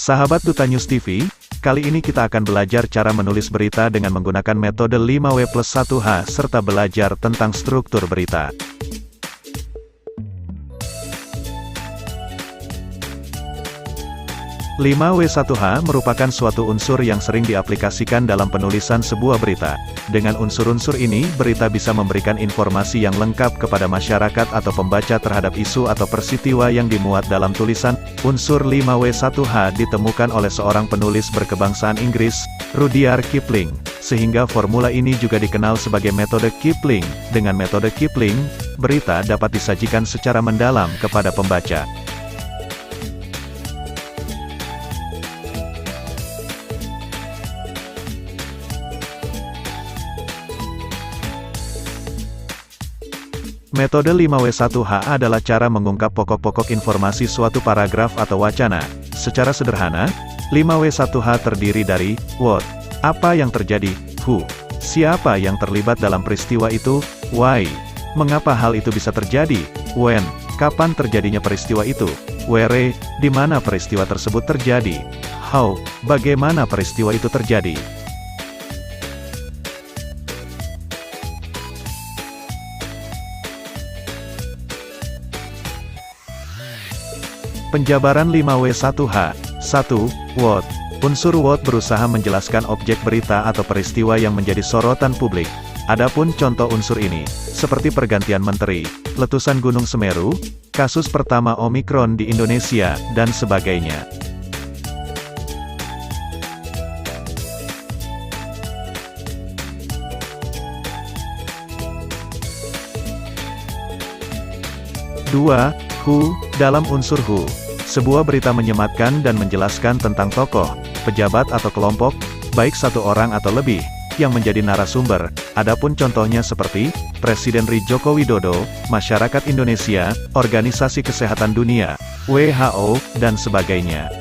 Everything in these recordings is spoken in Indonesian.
Sahabat Duta News TV, kali ini kita akan belajar cara menulis berita dengan menggunakan metode 5W+1H serta belajar tentang struktur berita. 5W1H merupakan suatu unsur yang sering diaplikasikan dalam penulisan sebuah berita. Dengan unsur-unsur ini, berita bisa memberikan informasi yang lengkap kepada masyarakat atau pembaca terhadap isu atau peristiwa yang dimuat dalam tulisan. Unsur 5W1H ditemukan oleh seorang penulis berkebangsaan Inggris, Rudyard Kipling, sehingga formula ini juga dikenal sebagai metode Kipling. Dengan metode Kipling, berita dapat disajikan secara mendalam kepada pembaca. Metode 5W1H adalah cara mengungkap pokok-pokok informasi suatu paragraf atau wacana. Secara sederhana, 5W1H terdiri dari what, apa yang terjadi, who, siapa yang terlibat dalam peristiwa itu, why, mengapa hal itu bisa terjadi, when, kapan terjadinya peristiwa itu, where, di mana peristiwa tersebut terjadi, how, bagaimana peristiwa itu terjadi. Penjabaran 5W1H. 1. What. Unsur what berusaha menjelaskan objek berita atau peristiwa yang menjadi sorotan publik. Adapun contoh unsur ini, seperti pergantian menteri, letusan Gunung Semeru, kasus pertama Omikron di Indonesia, dan sebagainya. Dua. Who. Dalam unsur who, sebuah berita menyematkan dan menjelaskan tentang tokoh, pejabat atau kelompok, baik satu orang atau lebih, yang menjadi narasumber. Adapun contohnya seperti, Presiden Joko Widodo, Masyarakat Indonesia, Organisasi Kesehatan Dunia, WHO, dan sebagainya.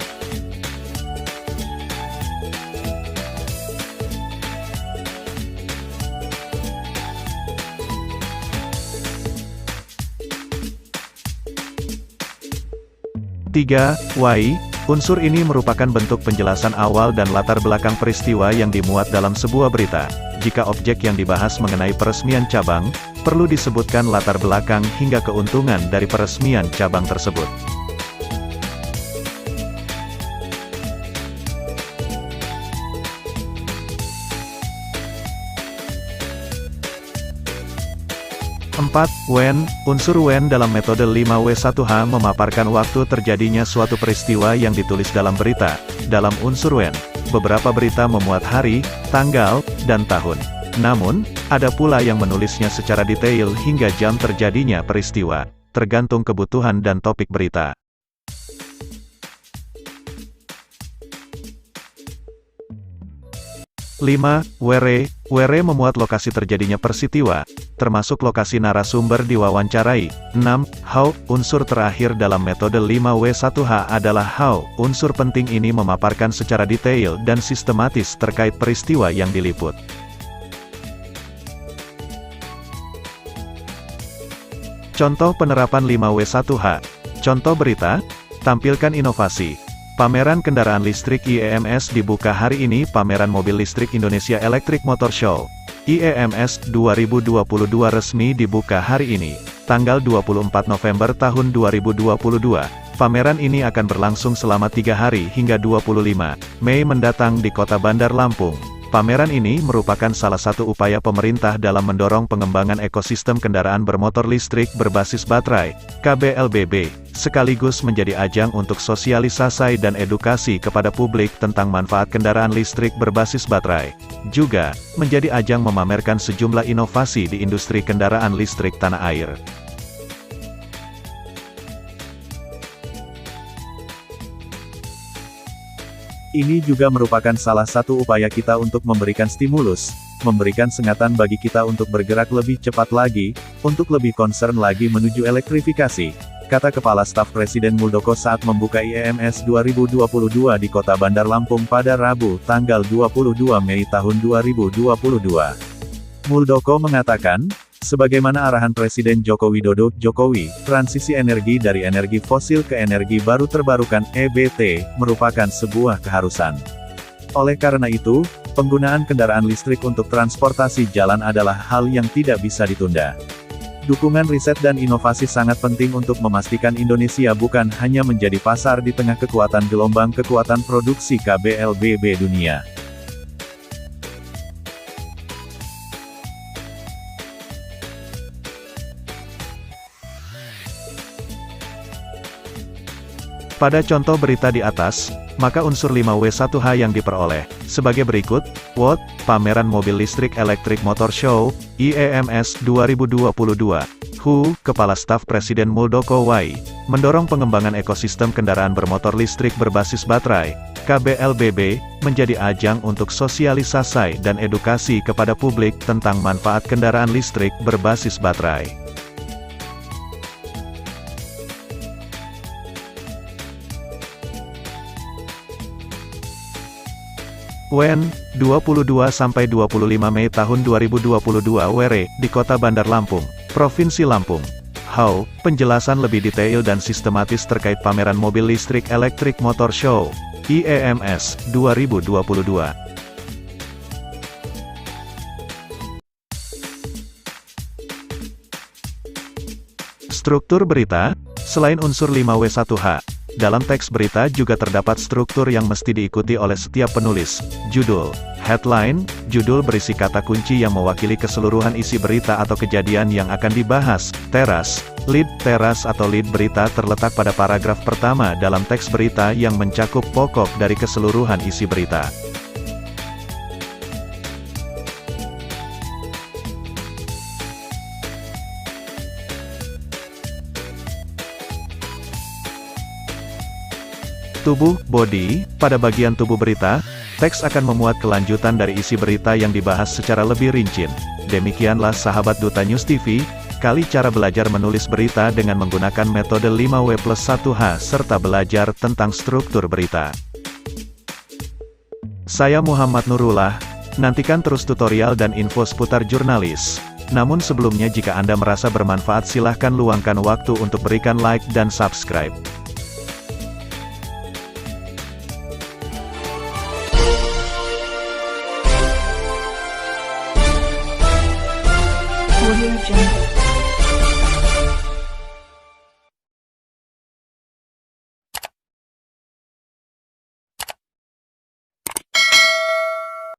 Tiga. Why. Unsur ini merupakan bentuk penjelasan awal dan latar belakang peristiwa yang dimuat dalam sebuah berita. Jika objek yang dibahas mengenai peresmian cabang, perlu disebutkan latar belakang hingga keuntungan dari peresmian cabang tersebut. Empat. When. Unsur when dalam metode 5W1H memaparkan waktu terjadinya suatu peristiwa yang ditulis dalam berita. Dalam unsur when, beberapa berita memuat hari, tanggal, dan tahun. Namun, ada pula yang menulisnya secara detail hingga jam terjadinya peristiwa, tergantung kebutuhan dan topik berita. 5. Where. Where memuat lokasi terjadinya peristiwa, termasuk lokasi narasumber diwawancarai. 6. How. Unsur terakhir dalam metode 5W1H adalah how. Unsur penting ini memaparkan secara detail dan sistematis terkait peristiwa yang diliput. Contoh penerapan 5W1H. Contoh berita, tampilkan inovasi. Pameran kendaraan listrik IEMS dibuka hari ini. Pameran Mobil Listrik Indonesia Electric Motor Show IEMS 2022 resmi dibuka hari ini, tanggal 24 November tahun 2022. Pameran ini akan berlangsung selama 3 hari hingga 25 Mei mendatang di Kota Bandar Lampung. Pameran ini merupakan salah satu upaya pemerintah dalam mendorong pengembangan ekosistem kendaraan bermotor listrik berbasis baterai, KBLBB, sekaligus menjadi ajang untuk sosialisasi dan edukasi kepada publik tentang manfaat kendaraan listrik berbasis baterai. Juga, menjadi ajang memamerkan sejumlah inovasi di industri kendaraan listrik tanah air. Ini juga merupakan salah satu upaya kita untuk memberikan stimulus, memberikan sengatan bagi kita untuk bergerak lebih cepat lagi, untuk lebih concern lagi menuju elektrifikasi, kata Kepala Staf Presiden Muldoko saat membuka IEMS 2022 di Kota Bandar Lampung pada Rabu, tanggal 22 Mei tahun 2022. Muldoko mengatakan, Sebagaimana arahan Presiden Joko Widodo, Jokowi, transisi energi dari energi fosil ke energi baru terbarukan (EBT) merupakan sebuah keharusan. Oleh karena itu, penggunaan kendaraan listrik untuk transportasi jalan adalah hal yang tidak bisa ditunda. Dukungan riset dan inovasi sangat penting untuk memastikan Indonesia bukan hanya menjadi pasar di tengah kekuatan gelombang kekuatan produksi KBLBB dunia. Pada contoh berita di atas, maka unsur 5W1H yang diperoleh, sebagai berikut: WOT, Pameran Mobil Listrik Electric Motor Show, IEMS 2022. WHO, Kepala Staf Presiden Muldoko Wai, mendorong pengembangan ekosistem kendaraan bermotor listrik berbasis baterai, KBLBB, menjadi ajang untuk sosialisasi dan edukasi kepada publik tentang manfaat kendaraan listrik berbasis baterai. WEN, 22–25 Mei tahun 2022 WRE, di Kota Bandar Lampung, Provinsi Lampung. HAU, penjelasan lebih detail dan sistematis terkait pameran mobil listrik Electric Motor Show, IEMS, 2022. Struktur berita, selain unsur 5W1H, dalam teks berita juga terdapat struktur yang mesti diikuti oleh setiap penulis. Judul, headline, judul berisi kata kunci yang mewakili keseluruhan isi berita atau kejadian yang akan dibahas. Teras, teras atau lead berita terletak pada paragraf pertama dalam teks berita yang mencakup pokok dari keseluruhan isi berita. Tubuh, body, pada bagian tubuh berita, teks akan memuat kelanjutan dari isi berita yang dibahas secara lebih rinci. Demikianlah sahabat Duta News TV, kali cara belajar menulis berita dengan menggunakan metode 5W+1H serta belajar tentang struktur berita. Saya Muhammad Nurullah, nantikan terus tutorial dan info seputar jurnalis. Namun sebelumnya jika Anda merasa bermanfaat silahkan luangkan waktu untuk berikan like dan subscribe.